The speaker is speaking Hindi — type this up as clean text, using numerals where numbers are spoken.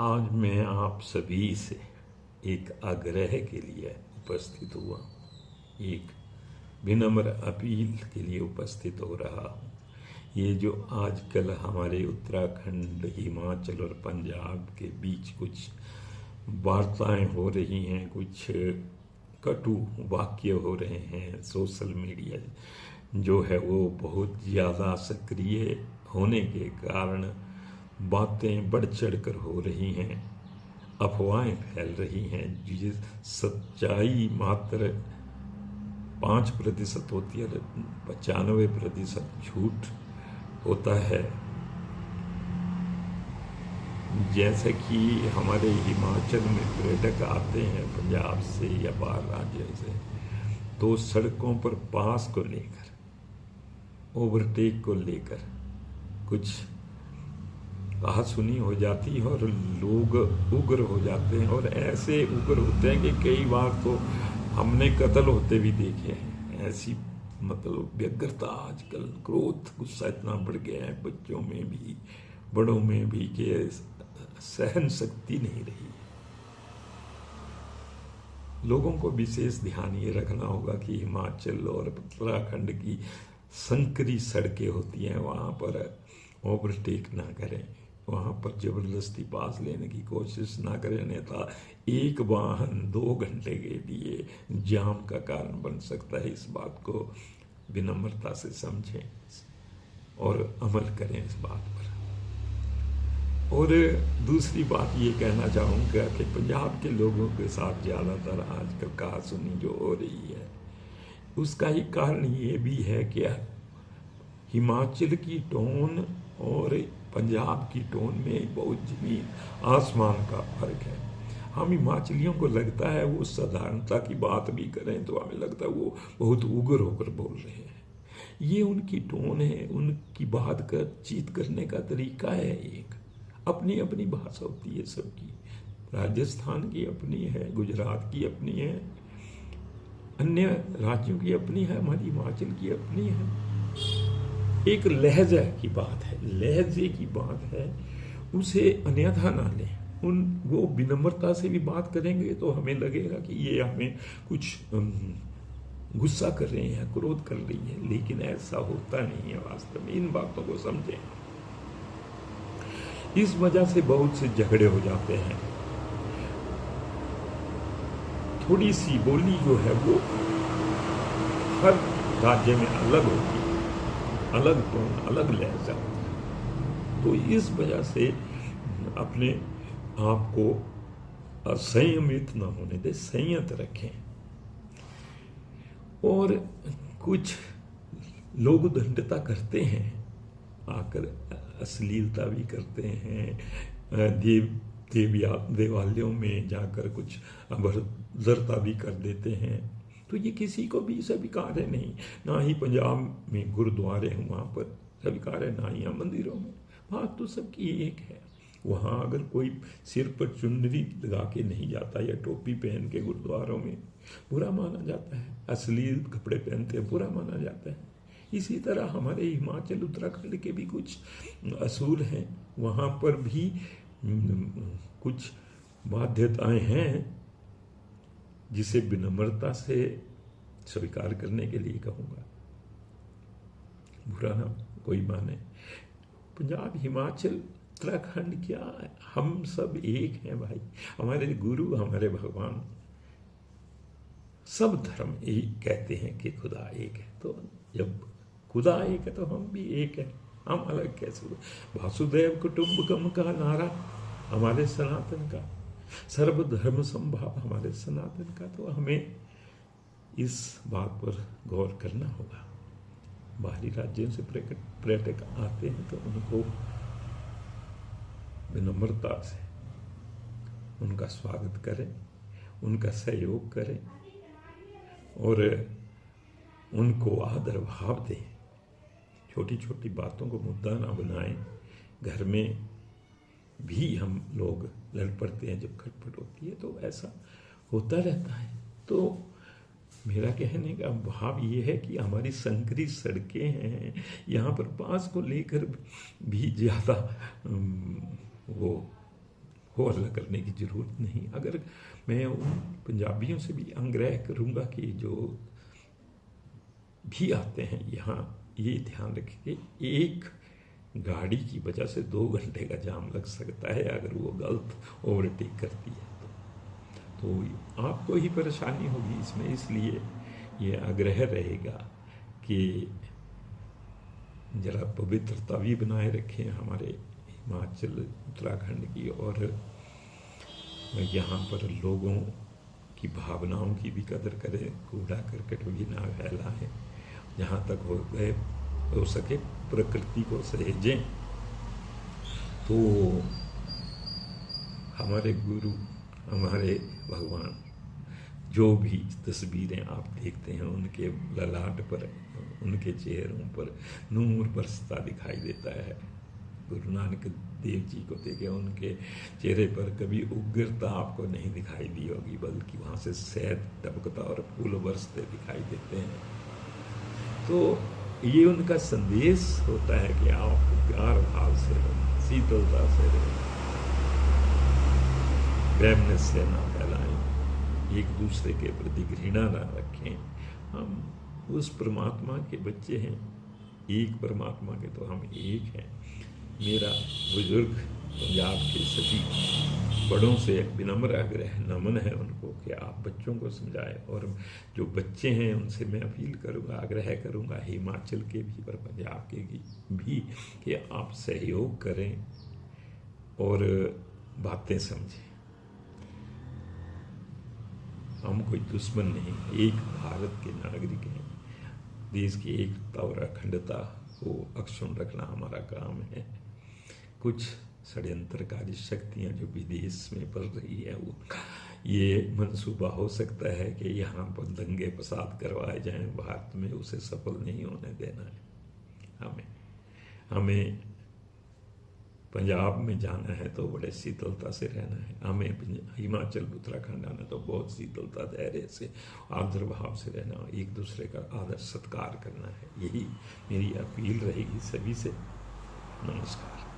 आज मैं आप सभी से एक आग्रह के लिए उपस्थित हुआ, एक विनम्र अपील के लिए उपस्थित हो रहा हूँ। ये जो आजकल हमारे उत्तराखंड, हिमाचल और पंजाब के बीच कुछ वार्ताएं हो रही हैं, कुछ कटु वाक्य हो रहे हैं, सोशल मीडिया जो है वो बहुत ज़्यादा सक्रिय होने के कारण बातें बढ़ चढ़ कर हो रही हैं, अफवाहें फैल रही हैं, जिस सच्चाई मात्र 5% होती है, 95% झूठ होता है। जैसे कि हमारे हिमाचल में पर्यटक आते हैं पंजाब से या बाहर राज्य से, तो सड़कों पर पास को लेकर, ओवरटेक को लेकर कुछ कहासुनी हो जाती है और लोग उग्र हो जाते हैं, और ऐसे उग्र होते हैं कि कई बार तो हमने कत्ल होते भी देखे हैं। ऐसी मतलब व्यग्रता, आजकल क्रोध, गुस्सा इतना बढ़ गया है बच्चों में भी बड़ों में भी कि सहन शक्ति नहीं रही। लोगों को विशेष ध्यान ये रखना होगा कि हिमाचल और उत्तराखंड की संकरी सड़कें होती हैं, वहाँ पर ओवरटेक ना करें, वहाँ पर जबरदस्ती पास लेने की कोशिश ना करें, अन्यथा एक वाहन 2 घंटे के लिए जाम का कारण बन सकता है। इस बात को विनम्रता से समझें और अमल करें इस बात पर। और दूसरी बात ये कहना चाहूँगा कि पंजाब के लोगों के साथ ज़्यादातर आजकल कहासुनी जो हो रही है, उसका ही कारण ये भी है कि हिमाचल की टोन और पंजाब की टोन में बहुत जमीन आसमान का फर्क है। हम हिमाचलियों को लगता है वो साधारणता की बात भी करें तो हमें लगता है वो बहुत उग्र होकर बोल रहे हैं। ये उनकी टोन है, उनकी बातचीत करने का तरीका है। एक अपनी अपनी भाषा होती है सबकी, राजस्थान की अपनी है, गुजरात की अपनी है, अन्य राज्यों की अपनी है, हमारी हिमाचल की अपनी है। एक लहजा की बात है, लहजे की बात है, उसे अन्यथा ना लें। वो विनम्रता से भी बात करेंगे तो हमें लगेगा कि ये हमें कुछ गुस्सा कर रहे हैं, क्रोध कर रही है, लेकिन ऐसा होता नहीं है वास्तव में। इन बातों को समझें। इस वजह से बहुत से झगड़े हो जाते हैं। थोड़ी सी बोली जो है वो हर राज्य में अलग होती है, अलग टोन, अलग लहजा होता है। तो इस वजह से अपने आप को असंयमित न होने दे, संयत रखें। और कुछ लोग दंडता करते हैं, आकर अश्लीलता भी करते हैं, देवालयों में जाकर कुछ अभद्रता भी कर देते हैं। तो ये किसी को भी स्वीकार्य नहीं। ना ही पंजाब में गुरुद्वारे हैं वहाँ पर स्वीकार्य, ना ही मंदिरों में। बात तो सबकी एक है। वहाँ अगर कोई सिर पर चुनरी लगा के नहीं जाता या टोपी पहन के गुरुद्वारों में, बुरा माना जाता है। अश्लील कपड़े पहनते हैं, बुरा माना जाता है। इसी तरह हमारे हिमाचल उत्तराखंड के भी कुछ असूल हैं, वहाँ पर भी कुछ बाध्यताएं हैं जिसे विनम्रता से स्वीकार करने के लिए कहूँगा। बुरा ना कोई माने। पंजाब, हिमाचल, उत्तराखंड क्या है, हम सब एक हैं भाई। हमारे गुरु, हमारे भगवान, सब धर्म एक कहते हैं कि खुदा एक है। तो जब खुदा एक है तो हम भी एक हैं, हम अलग कैसे हुए? वासुदेव कुटुंबकम का नारा हमारे सनातन का, सर्वधर्म संभाव हमारे सनातन का। तो हमें इस बात पर गौर करना होगा। बाहरी राज्यों से पर्यटक आते हैं तो उनको विनम्रता से उनका स्वागत करें, उनका सहयोग करें और उनको आदर भाव दें। छोटी छोटी बातों को मुद्दा ना बनाएं। घर में भी हम लोग लड़ पड़ते हैं जब खटपट होती है, तो ऐसा होता रहता है। तो मेरा कहने का भाव ये है कि हमारी संकरी सड़कें हैं, यहाँ पर पास को लेकर भी ज़्यादा वो हो हल्ला करने की जरूरत नहीं। अगर मैं उन पंजाबियों से भी आग्रह करूंगा कि जो भी आते हैं यहाँ, ये ध्यान रखें कि एक गाड़ी की वजह से 2 घंटे का जाम लग सकता है अगर वो गलत ओवरटेक करती है तो आपको ही परेशानी होगी इसमें। इसलिए ये आग्रह रहेगा कि जरा पवित्रता भी बनाए रखें हमारे हिमाचल उत्तराखंड की, और यहाँ पर लोगों की भावनाओं की भी कदर करें, कूड़ा करकट भी ना फैलाएं, जहाँ तक हो सके प्रकृति को सहेजें। तो हमारे गुरु, हमारे भगवान, जो भी तस्वीरें आप देखते हैं उनके ललाट पर, उनके चेहरों पर नूर बरसता दिखाई देता है। गुरु नानक देव जी को देखे, उनके चेहरे पर कभी उग्रता आपको नहीं दिखाई दी होगी, बल्कि वहाँ से शहद टपकता और फूल बरसते दिखाई देते हैं। तो ये उनका संदेश होता है कि आप प्यार भाव से रहें, शीतलता से रहें, प्रेम से ना फैलाएं, एक दूसरे के प्रति घृणा ना रखें। हम उस परमात्मा के बच्चे हैं, एक परमात्मा के तो हम एक हैं। मेरा बुजुर्ग पंजाब के सभी बड़ों से विनम्र आग्रह, नमन है उनको कि आप बच्चों को समझाएं, और जो बच्चे हैं उनसे मैं अपील करूंगा, आग्रह करूंगा, हिमाचल के भी और पंजाब के भी, कि आप सहयोग करें और बातें समझें। हम कोई दुश्मन नहीं, एक भारत के नागरिक हैं। देश की एकता और अखंडता को अक्षुण्ण रखना हमारा काम है। कुछ षड्यंत्रकारी शक्तियां जो विदेश में पल रही है, उनका ये मंसूबा हो सकता है कि यहाँ पर दंगे फसाद करवाए जाएं भारत में, उसे सफल नहीं होने देना है। हमें पंजाब में जाना है तो बड़े शीतलता से रहना है, हमें हिमाचल उत्तराखंड आना तो बहुत शीतलता धैर्य से आदर भाव से रहना, एक दूसरे का आदर सत्कार करना है। यही मेरी अपील रहेगी सभी से। नमस्कार।